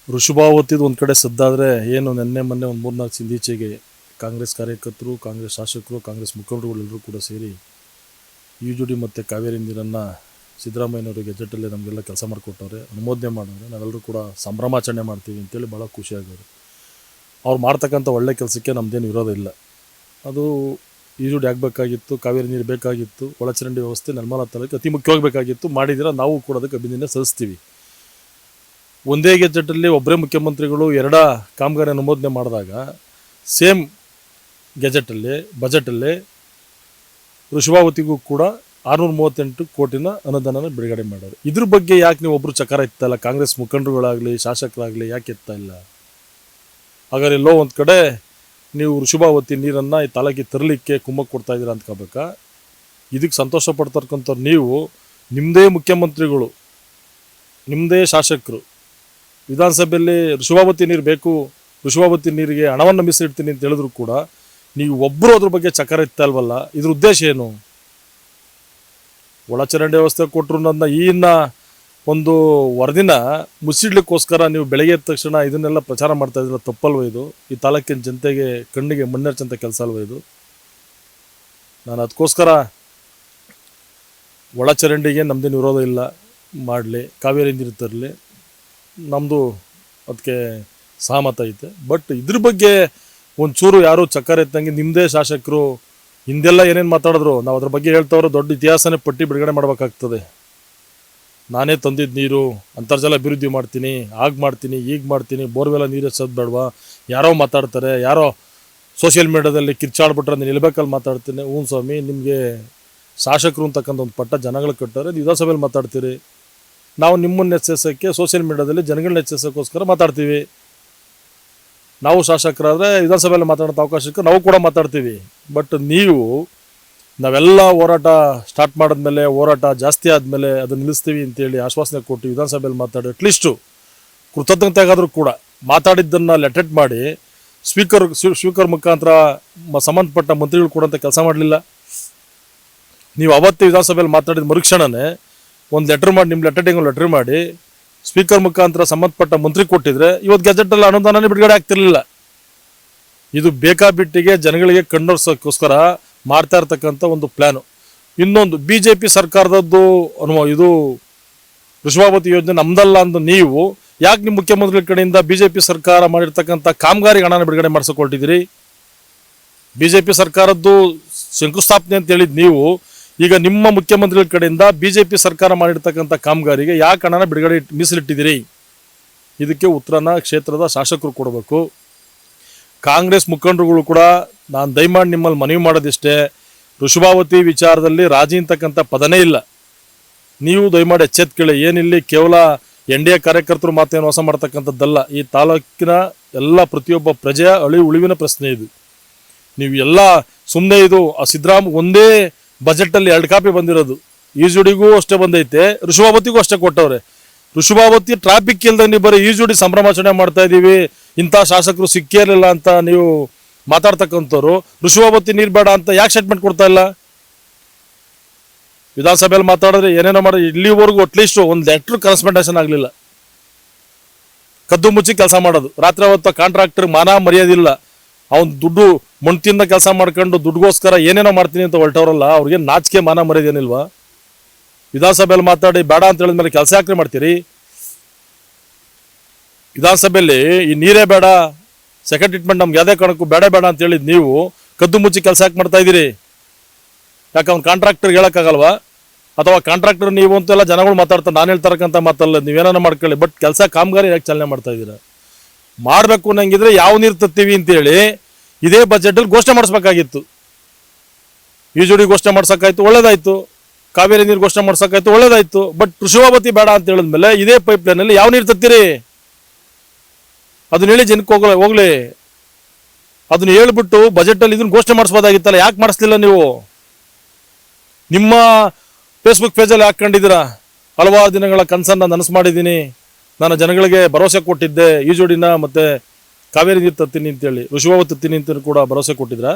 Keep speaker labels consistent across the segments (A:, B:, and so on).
A: ಋಷಭಾವತಿದು ಒಂದು ಕಡೆ ಸದ್ದಾದರೆ ಏನು ಮೊನ್ನೆ ಒಂದು 3-4 ಹಿಂದೀಚೆಗೆ ಕಾಂಗ್ರೆಸ್ ಕಾರ್ಯಕರ್ತರು, ಕಾಂಗ್ರೆಸ್ ಶಾಸಕರು, ಕಾಂಗ್ರೆಸ್ ಮುಖಂಡರುಗಳೆಲ್ಲರೂ ಕೂಡ ಸೇರಿ UGD ಮತ್ತು ಕಾವೇರಿ ನೀರನ್ನು ಸಿದ್ದರಾಮಯ್ಯನವರು ಗೆಜೆಟಲ್ಲಿ ನಮಗೆಲ್ಲ ಕೆಲಸ ಮಾಡಿಕೊಟ್ಟವ್ರೆ, ಅನುಮೋದನೆ ಮಾಡಿದ್ರೆ ನಾವೆಲ್ಲರೂ ಕೂಡ ಸಂಭ್ರಮಾಚರಣೆ ಮಾಡ್ತೀವಿ ಅಂತೇಳಿ ಭಾಳ ಖುಷಿಯಾಗವ್ರು. ಅವ್ರು ಮಾಡ್ತಕ್ಕಂಥ ಒಳ್ಳೆ ಕೆಲಸಕ್ಕೆ ನಮ್ಮದೇನು ವಿರೋಧ ಇಲ್ಲ. ಅದು UGD ಆಗಬೇಕಾಗಿತ್ತು, ಕಾವೇರಿ ನೀರು ಬೇಕಾಗಿತ್ತು, ಒಳಚರಂಡಿ ವ್ಯವಸ್ಥೆ ನಿರ್ಮಲಾ ತಾಲೂಕು ಅತಿ ಮುಖ್ಯವಾಗಿ ಬೇಕಾಗಿತ್ತು, ಮಾಡಿದ್ರೆ ನಾವು ಕೂಡ ಅದಕ್ಕೆ ಅಭಿನಂದನೆ ಸಲ್ಲಿಸ್ತೀವಿ. ಒಂದೇ ಗೆಜೆಟಲ್ಲಿ ಒಬ್ಬರೇ ಮುಖ್ಯಮಂತ್ರಿಗಳು ಕಾಮಗಾರಿ ಅನುಮೋದನೆ ಮಾಡಿದಾಗ ಸೇಮ್ ಗೆಜೆಟಲ್ಲಿ ಬಜೆಟಲ್ಲಿ ಋಷಭಾವತಿಗೂ ಕೂಡ 638 ಕೋಟಿನ ಅನುದಾನ ಬಿಡುಗಡೆ ಮಾಡೋರು. ಇದ್ರ ಬಗ್ಗೆ ಯಾಕೆ ನೀವು ಒಬ್ಬರು ಚಕಾರ ಇತ್ತಲ್ಲ, ಕಾಂಗ್ರೆಸ್ ಮುಖಂಡರುಗಳಾಗಲಿ ಶಾಸಕರಾಗಲಿ ಯಾಕೆ ಎತ್ತಾ ಇಲ್ಲ? ಹಾಗಾದ್ರೆ ಎಲ್ಲೋ ಒಂದು ಕಡೆ ನೀವು ಋಷಭಾವತಿ ನೀರನ್ನು ಈ ತಾಲೂಕಿಗೆ ತರಲಿಕ್ಕೆ ಕುಮ್ಮಕ್ಕು ಕೊಡ್ತಾ ಇದ್ದೀರಾ ಅಂದ್ಕೋಬೇಕಾ? ಇದಕ್ಕೆ ಸಂತೋಷ ಪಡ್ತಕ್ಕಂಥವ್ರು ನೀವು, ನಿಮ್ಮದೇ ಮುಖ್ಯಮಂತ್ರಿಗಳು, ನಿಮ್ಮದೇ ಶಾಸಕರು ವಿಧಾನಸಭೆಯಲ್ಲಿ ಋಷಭಾವತಿ ನೀರು ಬೇಕು, ಋಷಭಾವತಿ ನೀರಿಗೆ ಹಣವನ್ನು ಮೀಸಲಿಡ್ತೀನಿ ಅಂತ ಹೇಳಿದ್ರು ಕೂಡ ನೀವು ಒಬ್ಬರು ಅದ್ರ ಬಗ್ಗೆ ಚಕಾರ ಇತ್ತಾ ಇಲ್ವಲ್ಲ? ಇದ್ರ ಉದ್ದೇಶ ಏನು? ಒಳಚರಂಡಿ ವ್ಯವಸ್ಥೆ ಕೊಟ್ಟರು ನನ್ನ ಒಂದು ವರದಿನ ಮುಚ್ಚಿಡ್ಲಿಕ್ಕೋಸ್ಕರ ನೀವು ಬೆಳಗ್ಗೆ ಎದ್ದ ತಕ್ಷಣ ಇದನ್ನೆಲ್ಲ ಪ್ರಚಾರ ಮಾಡ್ತಾ ಇದ್ದಿಲ್ಲ, ತಪ್ಪಲ್ವ ಇದು? ಈ ತಾಲೂಕಿನ ಜನತೆಗೆ ಕಣ್ಣಿಗೆ ಮಣ್ಣೆರ್ಚಂತ ಕೆಲಸ ಅಲ್ವ ಇದು? ನಾನು ಅದಕ್ಕೋಸ್ಕರ ಒಳಚರಂಡಿಗೆ ನಮ್ಮದೇನು ವಿರೋಧ ಇಲ್ಲ, ಮಾಡಲಿ, ಕಾವೇರಿ ನೀರು ತರಲಿ, ನಮ್ಮದು ಅದಕ್ಕೆ ಸಹಮತ ಐತೆ. ಬಟ್ ಇದ್ರ ಬಗ್ಗೆ ಒಂಚೂರು ಯಾರು ಚಕ್ಕರ್ ಎತ್ತಂಗೆ ನಿಮ್ಮದೇ ಶಾಸಕರು ಹಿಂದೆಲ್ಲ ಏನೇನು ಮಾತಾಡಿದ್ರು ನಾವು ಅದ್ರ ಬಗ್ಗೆ ಹೇಳ್ತವ್ರು, ದೊಡ್ಡ ಇತಿಹಾಸನೇ ಪಟ್ಟಿ ಬಿಡುಗಡೆ ಮಾಡಬೇಕಾಗ್ತದೆ. ನಾನೇ ತಂದಿದ್ದು ನೀರು, ಅಂತರ್ಜಲ ಅಭಿವೃದ್ಧಿ ಮಾಡ್ತೀನಿ, ಆಗ ಮಾಡ್ತೀನಿ, ಈಗ ಮಾಡ್ತೀನಿ, ಬೋರ್ವೆಲ್ಲ ನೀರು ಹಚ್ಚೋದು ಬೇಡವಾ? ಯಾರೋ ಮಾತಾಡ್ತಾರೆ, ಯಾರೋ ಸೋಷಿಯಲ್ ಮೀಡಿಯಾದಲ್ಲಿ ಕಿರ್ಚಾಡ್ಬಿಟ್ರೆ ನಾನು ನಿಲ್ಬೇಕಲ್ಲಿ ಮಾತಾಡ್ತೀನಿ. ಹ್ಞೂ ಸ್ವಾಮಿ, ನಿಮಗೆ ಶಾಸಕರು ಅಂತಕ್ಕಂಥ ಒಂದು ಪಟ್ಟ ಜನಗಳು ಕಟ್ಟಾರೆ, ವಿಧಾನಸಭೆಯಲ್ಲಿ ಮಾತಾಡ್ತೀರಿ. ನಾವು ನಿಮ್ಮನ್ನು ಹೆಚ್ಚಿಸೋಕ್ಕೆ ಸೋಷಿಯಲ್ ಮೀಡಿಯಾದಲ್ಲಿ ಜನಗಳನ್ನ ಹೆಚ್ಚಿಸೋಕ್ಕೋಸ್ಕರ ಮಾತಾಡ್ತೀವಿ. ನಾವು ಶಾಸಕರಾದರೆ ವಿಧಾನಸಭೆಯಲ್ಲಿ ಮಾತಾಡೋಂಥ ಅವಕಾಶಕ್ಕೆ ನಾವು ಕೂಡ ಮಾತಾಡ್ತೀವಿ. ಬಟ್ ನೀವು ನಾವೆಲ್ಲ ಹೋರಾಟ ಸ್ಟಾರ್ಟ್ ಮಾಡಿದ್ಮೇಲೆ, ಹೋರಾಟ ಜಾಸ್ತಿ ಆದಮೇಲೆ ಅದನ್ನು ನಿಲ್ಲಿಸ್ತೀವಿ ಅಂತೇಳಿ ಆಶ್ವಾಸನೆ ಕೊಟ್ಟು ವಿಧಾನಸಭೆಯಲ್ಲಿ ಮಾತಾಡಿ ಅಟ್ಲೀಸ್ಟು ಕೃತಜ್ಞತೆಗಾದರೂ ಕೂಡ ಮಾತಾಡಿದ್ದನ್ನು ಲೆಟೆಟ್ ಮಾಡಿ ಸ್ಪೀಕರ್ ಮುಖಾಂತರ ಸಂಬಂಧಪಟ್ಟ ಮಂತ್ರಿಗಳು ಕೊಡೋಂಥ ಕೆಲಸ ಮಾಡಲಿಲ್ಲ. ನೀವು ಅವತ್ತೇ ವಿಧಾನಸಭೆಯಲ್ಲಿ ಮಾತಾಡಿದ ಮರುಕ್ಷಣನೇ ಒಂದು ಲೆಟ್ರ್ ಮಾಡಿ, ನಿಮ್ಮ ಲೆಟರ್ ಮಾಡಿ ಸ್ಪೀಕರ್ ಮುಖಾಂತರ ಸಂಬಂಧಪಟ್ಟ ಮಂತ್ರಿ ಕೊಟ್ಟಿದ್ರೆ ಇವತ್ತು ಗೆಜೆಟಲ್ಲಿ ಅನುದಾನನೇ ಬಿಡುಗಡೆ ಆಗ್ತಿರ್ಲಿಲ್ಲ. ಇದು ಬೇಕಾಬಿಟ್ಟಿಗೆ ಜನಗಳಿಗೆ ಕಣ್ಣೊರ್ಸೋಕ್ಕೋಸ್ಕರ ಮಾಡ್ತಾ ಇರ್ತಕ್ಕಂಥ ಒಂದು ಪ್ಲ್ಯಾನು. ಇನ್ನೊಂದು BJP ಸರ್ಕಾರದದ್ದು ಇದು ಋಷಭಾವತಿ ಯೋಜನೆ ನಮ್ದಲ್ಲ ಅಂದು ನೀವು ಯಾಕೆ ನಿಮ್ಮ ಮುಖ್ಯಮಂತ್ರಿಗಳ ಕಡೆಯಿಂದ BJP ಸರ್ಕಾರ ಮಾಡಿರ್ತಕ್ಕಂಥ ಕಾಮಗಾರಿಗೆ ಹಣನ ಬಿಡುಗಡೆ ಮಾಡಿಸ್ಕೊಳ್ತಿದ್ದೀರಿ? BJP ಸರ್ಕಾರದ್ದು ಶಂಕುಸ್ಥಾಪನೆ ಅಂತ ಹೇಳಿದ್ ನೀವು, ಈಗ ನಿಮ್ಮ ಮುಖ್ಯಮಂತ್ರಿಗಳ ಕಡೆಯಿಂದ BJP ಸರ್ಕಾರ ಮಾಡಿರ್ತಕ್ಕಂಥ ಕಾಮಗಾರಿಗೆ ಯಾಕೆ ಹಣನ ಬಿಡುಗಡೆ ಮೀಸಲಿಟ್ಟಿದ್ದೀರಿ? ಇದಕ್ಕೆ ಉತ್ತರನ ಕ್ಷೇತ್ರದ ಶಾಸಕರು ಕೊಡಬೇಕು. ಕಾಂಗ್ರೆಸ್ ಮುಖಂಡರುಗಳು ಕೂಡ ನಾನು ದಯಮಾಡಿ ನಿಮ್ಮಲ್ಲಿ ಮನವಿ ಮಾಡೋದಿಷ್ಟೇ, ಋಷಭಾವತಿ ವಿಚಾರದಲ್ಲಿ ರಾಜಿ ಅಂತಕ್ಕಂಥ ಪದನೇ ಇಲ್ಲ. ನೀವು ದಯಮಾಡಿ ಎಚ್ಚೆತ್ಕೊಳ್ಳಿ. ಏನಿಲ್ಲಿ ಕೇವಲ NDA ಕಾರ್ಯಕರ್ತರು ಮಾತೇನು ಮೋಸ ಮಾಡ್ತಕ್ಕಂಥದ್ದಲ್ಲ, ಈ ತಾಲೂಕಿನ ಎಲ್ಲ ಪ್ರತಿಯೊಬ್ಬ ಪ್ರಜೆಯ ಉಳಿವಿನ ಪ್ರಶ್ನೆ ಇದು. ನೀವು ಎಲ್ಲ ಸುಮ್ಮನೆ ಇದು ಸಿದ್ದರಾಮಯ್ಯ ಒಂದೇ ಬಜೆಟಲ್ಲಿ 2 ಕಾಪಿ ಬಂದಿರೋದು, UGDಗೂ ಅಷ್ಟೇ ಬಂದೈತೆ, ಋಷಭಾವತಿಗೂ ಅಷ್ಟೇ ಕೊಟ್ಟವ್ರೆ. ಋಷಭಾವತಿ ಟ್ರಾಫಿಕ್ ಇಲ್ದಂಗೆ ನೀವು ಬರೀ UGD ಸಂಭ್ರಮಾಚರಣೆ ಮಾಡ್ತಾ ಇದ್ದೀವಿ, ಇಂಥ ಶಾಸಕರು ಸಿಕ್ಕೇ ಇರಲಿಲ್ಲ ಅಂತ ನೀವು ಮಾತಾಡ್ತಕ್ಕಂಥವ್ರು ಋಷಭಾವತಿ ನೀರು ಬೇಡ ಅಂತ ಯಾಕೆ ಸ್ಟೇಟ್ಮೆಂಟ್ ಕೊಡ್ತಾ ಇಲ್ಲ? ವಿಧಾನಸಭೆಯಲ್ಲಿ ಮಾತಾಡಿದ್ರೆ ಏನೇನೋ ಮಾಡಿ ಇಲ್ಲಿವರೆಗೂ ಅಟ್ಲೀಸ್ಟ್ ಒಂದು ಲೆಟ್ರ್ ಕರೆಸ್ಪಾಂಡೇಷನ್ ಆಗಲಿಲ್ಲ. ಕದ್ದು ಮುಚ್ಚಿ ಕೆಲಸ ಮಾಡೋದು, ರಾತ್ರಿ ಹೊತ್ತು ಕಾಂಟ್ರಾಕ್ಟರ್ ಮಾನ ಮರ್ಯಾದಿಲ್ಲ, ಅವ್ನು ದುಡ್ಡು ಮೊಣ್ತಿಂದ ಕೆಲಸ ಮಾಡ್ಕೊಂಡು ದುಡ್ಡುಗೋಸ್ಕರ ಏನೇನೋ ಮಾಡ್ತೀನಿ ಅಂತ ಹೊರಟವ್ರಲ್ಲ, ಅವ್ರಿಗೆ ನಾಚಿಕೆ ಮಾನ ಮರ್ಯಾದೇನಿಲ್ವಾ? ವಿಧಾನಸಭೆಯಲ್ಲಿ ಮಾತಾಡಿ ಬೇಡ ಅಂತ ಹೇಳಿದ್ಮೇಲೆ ಕೆಲಸ ಯಾಕೆ ಮಾಡ್ತೀರಿ? ವಿಧಾನಸಭೆಯಲ್ಲಿ ಈ ನೀರೇ ಬೇಡ, ಸೆಕೆಂಡ್ ಟ್ರೀಟ್ಮೆಂಟ್ ನಮ್ಗೆ ಯಾವುದೇ ಕಾರಣಕ್ಕೂ ಬೇಡ ಅಂತ ಹೇಳಿದ್ ನೀವು ಕದ್ದು ಮುಚ್ಚಿ ಕೆಲಸ ಯಾಕೆ ಮಾಡ್ತಾ ಇದ್ದೀರಿ? ಯಾಕೆ ಅವ್ನು ಕಾಂಟ್ರಾಕ್ಟರ್ಗೆ ಹೇಳೋಕ್ಕಾಗಲ್ವಾ? ಅಥವಾ ಕಾಂಟ್ರಾಕ್ಟರ್ ನೀವು ಅಂತೆಲ್ಲ ಜನಗಳು ಮಾತಾಡ್ತಾರೆ, ನಾನು ಹೇಳ್ತಾರಕ್ಕಂಥ ಮಾತಲ್ಲ, ನೀವೇನೋ ಮಾಡ್ಕೊಳ್ಳಿ, ಬಟ್ ಕೆಲಸ ಕಾಮಗಾರಿ ಯಾಕೆ ಚಾಲನೆ ಮಾಡ್ತಾ ಇದ್ದೀರಾ? ಮಾಡಬೇಕು ಅನ್ನಂಗಿದ್ರೆ ಯಾವ ನೀರು ತತ್ತೀವಿ ಅಂತೇಳಿ ಇದೇ ಬಜೆಟಲ್ಲಿ ಘೋಷಣೆ ಮಾಡಿಸ್ಬೇಕಾಗಿತ್ತು. UGD ಘೋಷಣೆ ಮಾಡ್ಸೋಕ್ಕಾಯ್ತು, ಒಳ್ಳೇದಾಯ್ತು. ಕಾವೇರಿ ನೀರು ಘೋಷಣೆ ಮಾಡ್ಸೋಕ್ಕಾಯ್ತು, ಒಳ್ಳೇದಾಯ್ತು. ಬಟ್ ಋಷಭಾವತಿ ಬೇಡ ಅಂತ ಹೇಳಿದ್ಮೇಲೆ ಇದೇ ಪೈಪ್ಲೈನಲ್ಲಿ ಯಾವ ನೀರು ತತ್ತೀರಿ? ಅದನ್ನ ಹೇಳಿ ಜನಕ್ಕೆ ಹೋಗ್ಲಿ. ಅದನ್ನ ಹೇಳ್ಬಿಟ್ಟು ಬಜೆಟಲ್ಲಿ ಇದನ್ನ ಘೋಷಣೆ ಮಾಡಿಸ್ಬೋದಾಗಿತ್ತಲ್ಲ, ಯಾಕೆ ಮಾಡಿಸ್ಲಿಲ್ಲ ನೀವು? ನಿಮ್ಮ ಫೇಸ್ಬುಕ್ ಪೇಜಲ್ಲಿ ಹಾಕೊಂಡಿದ್ದೀರಾ, ಹಲವಾರು ದಿನಗಳ ಕನಸನ್ನು ನನಸು ಮಾಡಿದ್ದೀನಿ, ನಾನು ಜನಗಳಿಗೆ ಭರವಸೆ ಕೊಟ್ಟಿದ್ದೆ, UGDನ ಮತ್ತು ಕಾವೇರಿ ನೀರು ತತ್ತೀನಿ ಅಂತೇಳಿ, ಋಷಭಾವತಿ ತತ್ತೀನಿ ಅಂತ ಕೂಡ ಭರವಸೆ ಕೊಟ್ಟಿದ್ರ?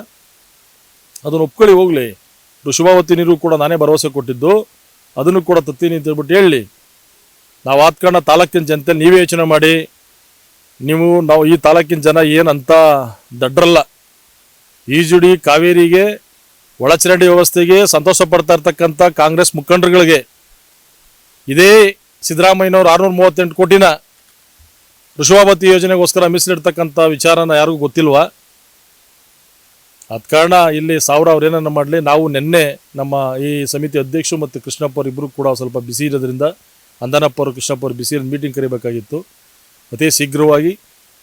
A: ಅದನ್ನು ಒಪ್ಕೊಳ್ಳಿ ಹೋಗ್ಲಿ. ಋಷಭಾವತಿ ನೀರು ಕೂಡ ನಾನೇ ಭರವಸೆ ಕೊಟ್ಟಿದ್ದು, ಅದನ್ನು ಕೂಡ ತತ್ತೀನಿ ಅಂತ ಹೇಳ್ಬಿಟ್ಟು ಹೇಳಿ. ನಾವು ಆತ್ಕಂಡ ತಾಲೂಕಿನ ಜನತೆ ನೀವೇ ಯೋಚನೆ ಮಾಡಿ. ನಾವು ಈ ತಾಲೂಕಿನ ಜನ ಏನಂತ ದಡ್ರಲ್ಲ. ಈಜುಡಿ ಕಾವೇರಿಗೆ ಒಳಚರಂಡಿ ವ್ಯವಸ್ಥೆಗೆ ಸಂತೋಷ ಪಡ್ತಾ ಇರ್ತಕ್ಕಂಥ ಕಾಂಗ್ರೆಸ್ ಮುಖಂಡರುಗಳಿಗೆ ಇದೇ ಸಿದ್ದರಾಮಯ್ಯನವರು 638 ಕೋಟಿನ ವೃಷಭಾವತಿ ಯೋಜನೆಗೋಸ್ಕರ ಮೀಸಲಿಡ್ತಕ್ಕಂಥ ವಿಚಾರನ ಯಾರಿಗೂ ಗೊತ್ತಿಲ್ವಾ? ಆದ ಕಾರಣ ಇಲ್ಲಿ ಅವ್ರು ಏನನ್ನ ಮಾಡಲಿ, ನಾವು ನಿನ್ನೆ ನಮ್ಮ ಈ ಸಮಿತಿ ಅಧ್ಯಕ್ಷರು ಮತ್ತು ಕೃಷ್ಣಪ್ಪ ಅವರು ಇಬ್ಬರು ಕೂಡ ಸ್ವಲ್ಪ ಬಿಸಿ ಇರೋದ್ರಿಂದ, ಅಂದನಪ್ಪ ಅವರು ಕೃಷ್ಣಪ್ಪ ಅವರು ಬಿಸಿ ಮೀಟಿಂಗ್ ಕರಿಬೇಕಾಗಿತ್ತು. ಅತಿ ಶೀಘ್ರವಾಗಿ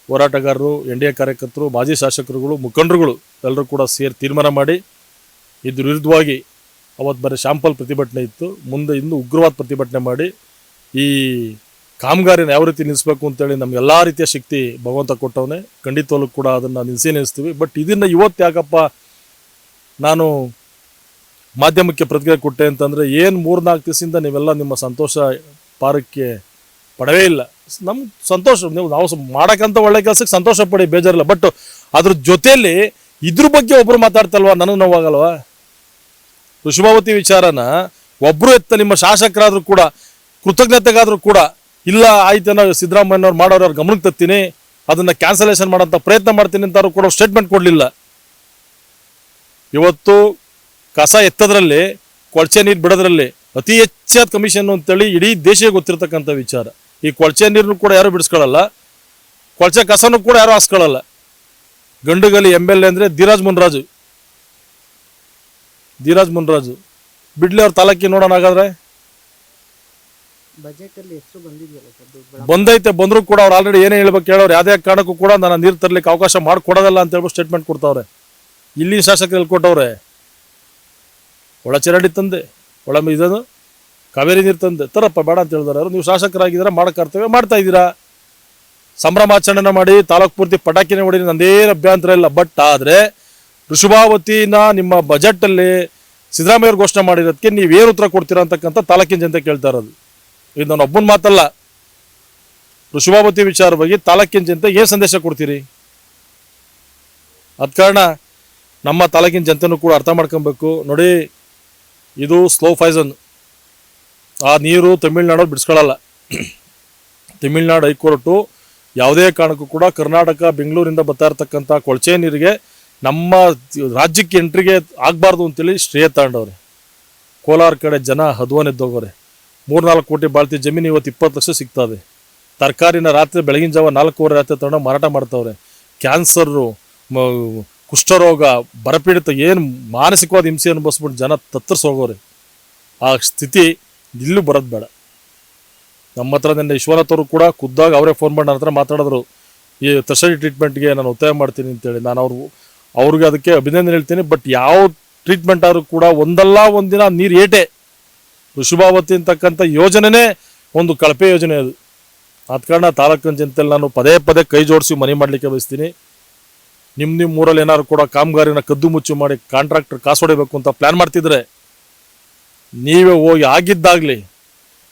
A: ಹೋರಾಟಗಾರರು, NDA ಕಾರ್ಯಕರ್ತರು, ಮಾಜಿ ಶಾಸಕರುಗಳು, ಮುಖಂಡರುಗಳು ಎಲ್ಲರೂ ಕೂಡ ಸೇರಿ ತೀರ್ಮಾನ ಮಾಡಿ ಇದ್ರ ವಿರುದ್ಧವಾಗಿ ಅವತ್ತು ಬರೀ ಶಾಂಪಲ್ ಪ್ರತಿಭಟನೆ ಇತ್ತು, ಮುಂದೆ ಇನ್ನೂ ಉಗ್ರವಾದ ಪ್ರತಿಭಟನೆ ಮಾಡಿ ಈ ಕಾಮಗಾರಿನ ಯಾವ ರೀತಿ ನಿಲ್ಲಿಸಬೇಕು ಅಂತೇಳಿ ನಮ್ಗೆ ಎಲ್ಲ ರೀತಿಯ ಶಕ್ತಿ ಭಗವಂತ ಕೊಟ್ಟವನೇ. ಖಂಡಿತವಾಗ್ಲೂ ಕೂಡ ಅದನ್ನು ನಿಲ್ಲಿಸ್ತೀವಿ. ಬಟ್ ಇದನ್ನು ಇವತ್ತು ಯಾಕಪ್ಪ ನಾನು ಮಾಧ್ಯಮಕ್ಕೆ ಪ್ರತಿಕ್ರಿಯೆ ಕೊಟ್ಟೆ ಅಂತಂದರೆ, ಏನು 3-4 ದಿವಸದಿಂದ ನೀವೆಲ್ಲ ನಿಮ್ಮ ಸಂತೋಷ ಪಾರಕ್ಕೆ ಪಡವೇ ಇಲ್ಲ. ನಮ್ಗೆ ಸಂತೋಷ, ನಾವು ಮಾಡೋಕ್ಕಂತ ಒಳ್ಳೆ ಕೆಲಸಕ್ಕೆ ಸಂತೋಷ ಪಡಿ, ಬೇಜಾರಿಲ್ಲ. ಬಟ್ ಅದ್ರ ಜೊತೆಯಲ್ಲಿ ಇದ್ರ ಬಗ್ಗೆ ಒಬ್ಬರು ಮಾತಾಡ್ತಲ್ವ, ನನಗೆ ನೋವಾಗಲ್ವ? ವೃಷಭಾವತಿ ವಿಚಾರನ ಒಬ್ಬರು ನಿಮ್ಮ ಶಾಸಕರಾದರೂ ಕೂಡ, ಕೃತಜ್ಞತೆಗಾದರೂ ಕೂಡ ಇಲ್ಲ ಆಯ್ತೇನೋ ಸಿದ್ದರಾಮಯ್ಯನವ್ರು ಮಾಡೋರು ಅವ್ರ ಗಮನಕ್ಕೆ ತರ್ತೀನಿ, ಅದನ್ನು ಕ್ಯಾನ್ಸಲೇಷನ್ ಮಾಡೋಂಥ ಪ್ರಯತ್ನ ಮಾಡ್ತೀನಿ ಅಂತಾರು ಕೂಡ ಸ್ಟೇಟ್ಮೆಂಟ್ ಕೊಡಲಿಲ್ಲ. ಇವತ್ತು ಕಸ ಎತ್ತದ್ರಲ್ಲಿ, ಕೊಳಚೆ ನೀರು ಬಿಡೋದ್ರಲ್ಲಿ ಅತಿ ಹೆಚ್ಚಾದ ಕಮಿಷನ್ ಅಂತೇಳಿ ಇಡೀ ದೇಶಕ್ಕೆ ಗೊತ್ತಿರ್ತಕ್ಕಂಥ ವಿಚಾರ. ಈ ಕೊಳಚೆ ನೀರನ್ನು ಕೂಡ ಯಾರು ಬಿಡಿಸ್ಕೊಳ್ಳಲ್ಲ, ಕೊಳಚೆ ಕಸನೂ ಕೂಡ ಯಾರು ಹಾಸ್ಕೊಳ್ಳಲ್ಲ. ಗಂಡುಗಲಿ MLA ಅಂದರೆ ಧೀರಾಜ್ ಮುನ್ರಾಜು ಬಿಡ್ಲಿ ಅವ್ರ ತಾಲೂಕಿ ನೋಡೋಣ. ಹಾಗಾದ್ರೆ ಬಂದೈತೆ, ಬಂದರೂ ಕೂಡ ಅವ್ರು ಆಲ್ರೆಡಿ ಏನೇ ಹೇಳ್ಬೇಕು ಹೇಳೋರು, ಯಾವುದೇ ಕಾರಣಕ್ಕೂ ಕೂಡ ನಾನು ನೀರು ತರಲಿಕ್ಕೆ ಅವಕಾಶ ಮಾಡಿಕೊಡೋದಲ್ಲ ಅಂತ ಹೇಳ್ಬಿಟ್ಟು ಸ್ಟೇಟ್ಮೆಂಟ್ ಕೊಡ್ತಾವ್ರೆ. ಇಲ್ಲಿ ಶಾಸಕರು ಹೇಳ್ಕೊಟ್ಟವ್ರೆ, ಒಳಚರಂಡಿ ತಂದೆ, ಇದನ್ನು ಕಾವೇರಿ ನೀರು ತಂದೆ ತರಪ್ಪ ಬೇಡ ಅಂತ ಹೇಳಿದಾರೆ ಅವರು. ನೀವು ಶಾಸಕರಾಗಿದ್ದೀರಾ, ಮಾಡೋ ಕರ್ತವ್ಯ ಮಾಡ್ತಾ ಇದ್ದೀರಾ, ಸಂಭ್ರಮಾಚರಣೆ ಮಾಡಿ ತಾಲೂಕು ಪೂರ್ತಿ ಪಟಾಕಿನೇ ಹೊಡಿ, ನಂದೇನು ಅಭ್ಯಂತರ ಇಲ್ಲ. ಬಟ್ ಆದರೆ ವೃಷಭಾವತಿನ ನಿಮ್ಮ ಬಜೆಟಲ್ಲಿ ಸಿದ್ದರಾಮಯ್ಯವ್ರು ಘೋಷಣೆ ಮಾಡಿರೋದಕ್ಕೆ ನೀವೇನು ಉತ್ತರ ಕೊಡ್ತೀರಾ ಅಂತಕ್ಕಂಥ ತಾಲೂಕಿನ ಜನತೆ ಕೇಳ್ತಾ ಇರೋದು. ಇದು ನಾನು ಒಬ್ಬನ ಮಾತಲ್ಲ. ವೃಷಭಾವತಿ ವಿಚಾರವಾಗಿ ತಾಲೂಕಿನ ಜನತೆ ಏನು ಸಂದೇಶ ಕೊಡ್ತೀರಿ? ಅದ ಕಾರಣ ನಮ್ಮ ತಾಲೂಕಿನ ಜನತೆನೂ ಕೂಡ ಅರ್ಥ ಮಾಡ್ಕೊಬೇಕು. ನೋಡಿ, ಇದು ಸ್ಲೋ ಪಾಯ್ಸನ್. ಆ ನೀರು ತಮಿಳ್ನಾಡವ್ರು ಬಿಡಿಸ್ಕೊಳ್ಳಲ್ಲ. ತಮಿಳ್ನಾಡು ಹೈಕೋರ್ಟು ಯಾವುದೇ ಕಾರಣಕ್ಕೂ ಕೂಡ ಕರ್ನಾಟಕ ಬೆಂಗಳೂರಿಂದ ಬರ್ತಾ ಇರ್ತಕ್ಕಂಥ ಕೊಳಚೆ ನೀರಿಗೆ ನಮ್ಮ ರಾಜ್ಯಕ್ಕೆ ಎಂಟ್ರಿಗೆ ಆಗಬಾರ್ದು ಅಂತೇಳಿ ಶ್ರೇಯ ತಗೊಂಡವ್ರೆ. ಕೋಲಾರ ಕಡೆ ಜನ ಹದ್ವನೆದ್ದೋಗೋರೆ. 3-4 ಕೋಟಿ ಬಾಳ್ತಿ ಜಮೀನು ಇವತ್ತು 20 ಲಕ್ಷ ಸಿಗ್ತದೆ. ತರಕಾರಿನ ರಾತ್ರಿ ಬೆಳಗಿನ ಜಾವ 4:15 ರಾತ್ರಿ ತಗೊಂಡು ಮಾರಾಟ ಮಾಡ್ತಾವ್ರೆ. ಕ್ಯಾನ್ಸರು, ಕುಷ್ಠರೋಗ, ಬರಪೀಡಿತ ಏನು ಮಾನಸಿಕವಾದ ಹಿಂಸೆ ಅನುಭವಿಸ್ಬಿಟ್ಟು ಜನ ತತ್ತರಿಸೋಗೋರೆ. ಆ ಸ್ಥಿತಿ ಇಲ್ಲೂ ಬರೋದು ಬೇಡ. ನಮ್ಮ ಹತ್ರ ನಿನ್ನೆ ವಿಶ್ವನಾಥ್ ಅವರು ಕೂಡ ಖುದ್ದಾಗಿ ಅವರೇ ಫೋನ್ ಮಾಡಿ ನನ್ನ ಹತ್ರ ಮಾತಾಡಿದ್ರು, ಈ ಟೆರ್ಷರಿ ಟ್ರೀಟ್ಮೆಂಟ್ಗೆ ನಾನು ಒತ್ತಾಯ ಮಾಡ್ತೀನಿ ಅಂತೇಳಿ. ನಾನು ಅವ್ರಿಗೆ ಅದಕ್ಕೆ ಅಭಿನಂದನೆ ಹೇಳ್ತೀನಿ. ಬಟ್ ಯಾವ ಟ್ರೀಟ್ಮೆಂಟ್ ಆದರೂ ಕೂಡ ಒಂದಲ್ಲ ಒಂದಿನ ನೀರು ಏಟೆ. ವೃಷಭಾವತಿ ಅಂತಕ್ಕಂಥ ಯೋಜನೆನೇ ಒಂದು ಕಳಪೆ ಯೋಜನೆ ಅದು. ಆದ ಕಾರಣ ತಾಲೂಕಿನ ಜನತೆಯಲ್ಲಿ ನಾನು ಪದೇ ಕೈ ಜೋಡಿಸಿ ಮನೆ ಮಾಡಲಿಕ್ಕೆ ಬಯಸ್ತೀನಿ. ನಿಮ್ಮ ಊರಲ್ಲಿ ಏನಾದ್ರು ಕೂಡ ಕಾಮಗಾರಿನ ಕದ್ದು ಮುಚ್ಚು ಮಾಡಿ ಕಾಂಟ್ರಾಕ್ಟರ್ ಕಾಸು ಹೊಡಿಬೇಕು ಅಂತ ಪ್ಲ್ಯಾನ್ ಮಾಡ್ತಿದ್ರೆ ನೀವೇ ಹೋಗಿ ಆಗಿದ್ದಾಗಲಿ,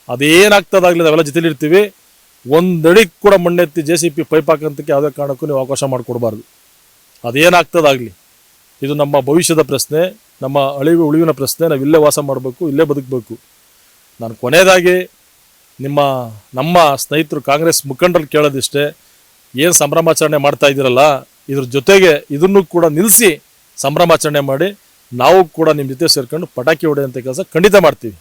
A: ಅದೇನಾಗ್ತದಾಗಲಿ ನಾವೆಲ್ಲ ಜೊತೆಲಿರ್ತೀವಿ. ಒಂದಡಿ ಕೂಡ ಮಣ್ಣೆತ್ತಿ JCB ಪೈಪ್ ಹಾಕಂತಕ್ಕೆ ಯಾವುದೇ ಕಾರಣಕ್ಕೂ ನೀವು ಅವಕಾಶ ಮಾಡಿಕೊಡ್ಬಾರ್ದು. ಅದೇನಾಗ್ತದಾಗಲಿ, ಇದು ನಮ್ಮ ಭವಿಷ್ಯದ ಪ್ರಶ್ನೆ, ನಮ್ಮ ಉಳಿವಿನ ಪ್ರಶ್ನೆ. ನಾವು ಇಲ್ಲೇ ವಾಸ ಮಾಡಬೇಕು, ಇಲ್ಲೇ ಬದುಕಬೇಕು. ನಾನು ಕೊನೆಯದಾಗಿ ನಮ್ಮ ಸ್ನೇಹಿತರು ಕಾಂಗ್ರೆಸ್ ಮುಖಂಡರು ಕೇಳೋದಿಷ್ಟೇ, ಏನು ಸಂಭ್ರಮಾಚರಣೆ ಮಾಡ್ತಾ ಇದ್ದೀರಲ್ಲ, ಇದ್ರ ಜೊತೆಗೆ ಇದನ್ನು ಕೂಡ ನಿಲ್ಲಿಸಿ ಸಂಭ್ರಮಾಚರಣೆ ಮಾಡಿ ನಾವು ಕೂಡ ನಿಮ್ಮ ಜೊತೆ ಸೇರ್ಕೊಂಡು ಪಟಾಕಿ ಹೊಡೆಯುವಂಥ ಕೆಲಸ ಖಂಡಿತ ಮಾಡ್ತೀವಿ.